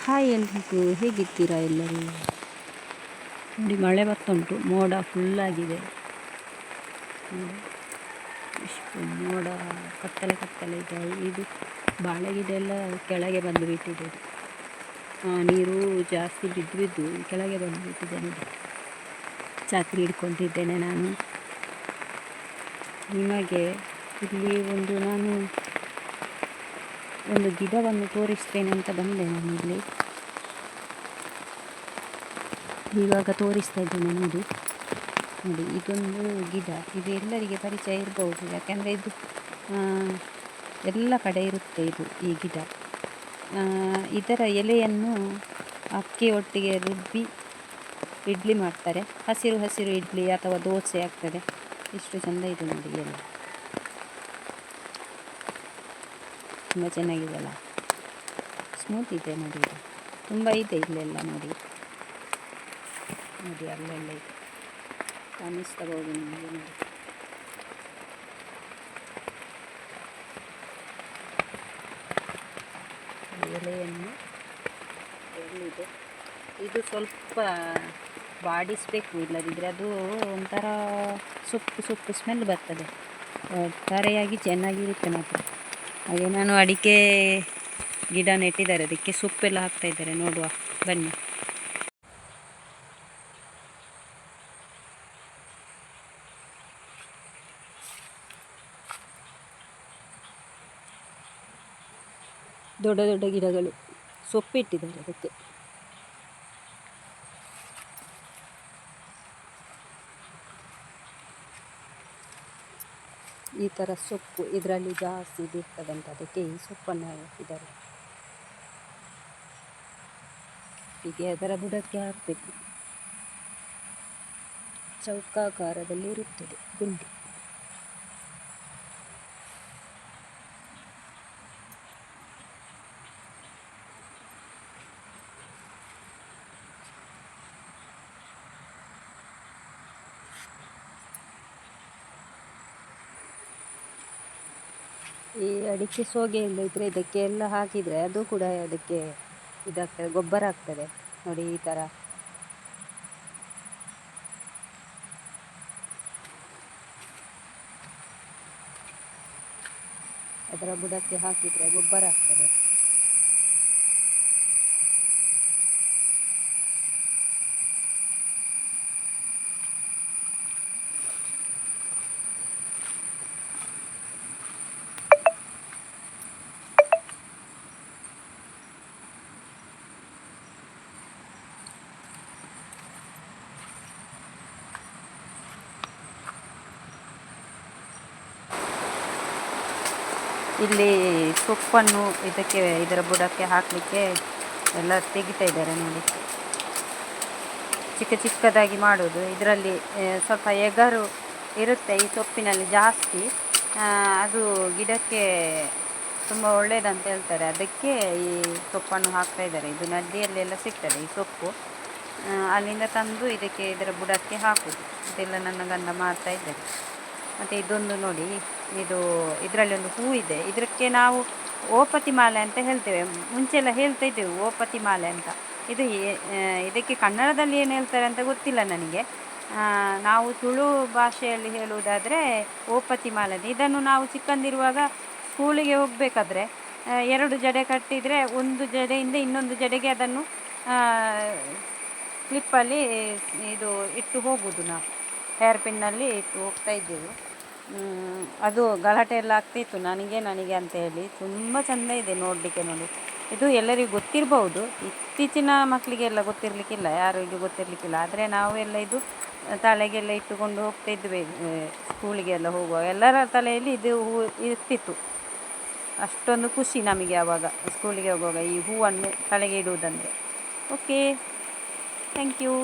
Hi ಎಲ್ರಿಗೂ, ಹೇಗಿದ್ದೀರಾ ಎಲ್ಲರೂ? ನೋಡಿ, ಮಳೆ ಬರ್ತುಂಟು, ಮೋಡ ಫುಲ್ಲಾಗಿದೆ ನೋಡಿ. ಇಷ್ಟು ಮೋಡ ಕತ್ತಲೆ ಕತ್ತಲೆ ಇದೆ. ಇದು ಬಾಳೆ ಗಿಡ ಎಲ್ಲ ಕೆಳಗೆ ಬಂದು ಬಿಟ್ಟಿದೆ. ನೀರು ಜಾಸ್ತಿ ಬಿದ್ದು ಬಿದ್ದು ಕೆಳಗೆ ಬಂದು ಬಿಟ್ಟಿದೆ ನೋಡಿ. ಛತ್ರಿ ಹಿಡ್ಕೊಂಡಿದ್ದೇನೆ ನಾನು. ನಿಮಗೆ ಇಲ್ಲಿ ನಾನು ಒಂದು ಗಿಡವನ್ನು ತೋರಿಸ್ತೇನೆ ಅಂತ ಬಂದೆ ನಾನು ಇಲ್ಲಿ. ಇವಾಗ ತೋರಿಸ್ತಾ ಇದ್ದೇನೆ ನೋಡಿ. ಇದೊಂದು ಗಿಡ. ಇದು ಎಲ್ಲರಿಗೆ ಪರಿಚಯ ಇರ್ಬೋದು, ಯಾಕೆಂದರೆ ಇದು ಎಲ್ಲ ಕಡೆ ಇರುತ್ತೆ. ಈ ಗಿಡ ಇದರ ಎಲೆಯನ್ನು ಅಕ್ಕಿ ಒಟ್ಟಿಗೆ ರುಬ್ಬಿ ಇಡ್ಲಿ ಮಾಡ್ತಾರೆ. ಹಸಿರು ಹಸಿರು ಇಡ್ಲಿ ಅಥವಾ ದೋಸೆ ಆಗ್ತದೆ. ಇಷ್ಟು ಚೆಂದ ಇದೆ ನೋಡಿ. ಎಲ್ಲ ತುಂಬ ಚೆನ್ನಾಗಿದೆಯಲ್ಲ, ಸ್ಮೂತ್ ಇದೆ ನೋಡಿ. ಇದು ತುಂಬ ಇದೆ ಇಲ್ಲೆಲ್ಲ ನೋಡಿ. ಅಲ್ಲೆಲ್ಲ ಇದೆ, ಕಾಣಿಸ್ತಾಬಹುದು ನಿಮಗೆ ನೋಡಿ. ಎಲೆಯನ್ನು ಎಲ್ಲಿದೆ, ಇದು ಸ್ವಲ್ಪ ಬಾಡಿಸಬೇಕು, ಇಲ್ಲದಿದ್ದರೆ ಅದು ಒಂಥರ ಸೊಪ್ಪು ಸ್ಮೆಲ್ ಬರ್ತದೆ. ಒಟ್ಟಾರೆಯಾಗಿ ಚೆನ್ನಾಗಿರುತ್ತೆ ಮಾತ್ರ. ಹಾಗೆ ನಾನು ಅಡಿಕೆ ಗಿಡ ನೆಟ್ಟಿದ್ದಾರೆ, ಅದಕ್ಕೆ ಸೊಪ್ಪೆಲ್ಲ ಹಾಕ್ತಾಯಿದ್ದಾರೆ. ನೋಡುವ ಬನ್ನಿ. ದೊಡ್ಡ ದೊಡ್ಡ ಗಿಡಗಳು ಸೊಪ್ಪಿಟ್ಟಿದ್ದಾರೆ ಅದಕ್ಕೆ. ಈ ಥರ ಸೊಪ್ಪು ಇದರಲ್ಲಿ ಜಾಸ್ತಿ ಇರ್ತದಂತ, ಅದಕ್ಕೆ ಈ ಸೊಪ್ಪನ್ನು ಹಾಕಿದ್ದಾರೆ. ಹೀಗೆ ಅದರ ಬುಡಕ್ಕೆ ಹಾಕಬೇಕು. ಚೌಕಾಕಾರದಲ್ಲಿ ಇರುತ್ತದೆ ಗುಂಡಿ. ಈ ಅಡಿಕೆ ಸೋಗೆ ಇದ್ದರೆ ಇದಕ್ಕೆ ಎಲ್ಲ ಹಾಕಿದರೆ ಅದು ಕೂಡ ಅದಕ್ಕೆ ಇದಾಗ್ತದೆ, ಗೊಬ್ಬರ ಆಗ್ತದೆ ನೋಡಿ. ಈ ಥರ ಅದರ ಬುಡಕ್ಕೆ ಹಾಕಿದರೆ ಗೊಬ್ಬರ ಆಗ್ತದೆ. ಇಲ್ಲಿ ಸೊಪ್ಪನ್ನು ಇದರ ಬುಡಕ್ಕೆ ಹಾಕಲಿಕ್ಕೆ ಎಲ್ಲ ತೆಗಿತಾ ಇದ್ದಾರೆ ನೋಡಿ. ಚಿಕ್ಕ ಚಿಕ್ಕದಾಗಿ ಮಾಡೋದು. ಇದರಲ್ಲಿ ಸ್ವಲ್ಪ ಎಗರು ಇರುತ್ತೆ ಈ ಸೊಪ್ಪಿನಲ್ಲಿ ಜಾಸ್ತಿ. ಅದು ಗಿಡಕ್ಕೆ ತುಂಬ ಒಳ್ಳೆಯದಂತ ಹೇಳ್ತಾರೆ. ಅದಕ್ಕೆ ಈ ಸೊಪ್ಪನ್ನು ಹಾಕ್ತಾ ಇದ್ದಾರೆ. ಇದು ನದಿಯಲ್ಲೆಲ್ಲ ಸಿಗ್ತದೆ ಈ ಸೊಪ್ಪು. ಅಲ್ಲಿಂದ ತಂದು ಇದರ ಬುಡಕ್ಕೆ ಹಾಕೋದು. ಇದೆಲ್ಲ ನನ್ನ ಗಂಡ ಮಾಡ್ತಾ ಇದ್ದಾರೆ. ಮತ್ತು ಇದೊಂದು ನೋಡಿ, ಇದರಲ್ಲಿ ಒಂದು ಹೂ ಇದೆ. ಇದಕ್ಕೆ ನಾವು ಓಪತಿ ಮಾಲೆ ಅಂತ ಹೇಳ್ತೇವೆ. ಮುಂಚೆಲ್ಲ ಹೇಳ್ತಾ ಇದ್ದೇವೆ ಓಪತಿ ಮಾಲೆ ಅಂತ. ಇದಕ್ಕೆ ಕನ್ನಡದಲ್ಲಿ ಏನು ಹೇಳ್ತಾರೆ ಅಂತ ಗೊತ್ತಿಲ್ಲ ನನಗೆ. ನಾವು ತುಳು ಭಾಷೆಯಲ್ಲಿ ಹೇಳುವುದಾದರೆ ಓಪತಿ ಮಾಲೆ. ಇದನ್ನು ನಾವು ಚಿಕ್ಕಂದಿರುವಾಗ ಸ್ಕೂಲಿಗೆ ಹೋಗಬೇಕಾದ್ರೆ 2 ಜಡೆ ಕಟ್ಟಿದರೆ ಒಂದು ಜಡೆಯಿಂದ ಇನ್ನೊಂದು ಜಡೆಗೆ ಅದನ್ನು ಕ್ಲಿಪ್ಪಲ್ಲಿ ಇಟ್ಟು ಹೋಗುವುದು. ನಾವು ಹೇರ್ ಪಿನ್ನಲ್ಲಿ ಇಟ್ಟು ಹೋಗ್ತಾ ಇದ್ದೆವು. ಅದು ಗಲಾಟೆ ಎಲ್ಲ ಆಗ್ತಿತ್ತು ನನಗೆ ಅಂತ ಹೇಳಿ. ತುಂಬ ಚೆಂದ ಇದೆ ನೋಡಲಿಕ್ಕೆ ನೋಡಿ. ಇದು ಎಲ್ಲರಿಗೂ ಗೊತ್ತಿರ್ಬೋದು, ಇತ್ತೀಚಿನ ಮಕ್ಕಳಿಗೆಲ್ಲ ಗೊತ್ತಿರಲಿಕ್ಕಿಲ್ಲ, ಯಾರಿಗೂ ಗೊತ್ತಿರಲಿಕ್ಕಿಲ್ಲ. ಆದರೆ ನಾವೆಲ್ಲ ಇದು ತಲೆಗೆಲ್ಲ ಇಟ್ಟುಕೊಂಡು ಹೋಗ್ತಾ ಇದ್ವಿ ಸ್ಕೂಲಿಗೆಲ್ಲ ಹೋಗುವಾಗ. ಎಲ್ಲರ ತಲೆಯಲ್ಲಿ ಇದು ಹೂ ಇರ್ತಿತ್ತು. ಅಷ್ಟೊಂದು ಖುಷಿ ನಮಗೆ ಆವಾಗ ಸ್ಕೂಲಿಗೆ ಹೋಗುವಾಗ ಈ ಹೂವನ್ನು ತಲೆಗೆ ಇಡುವುದಂದರೆ. Okay, thank you.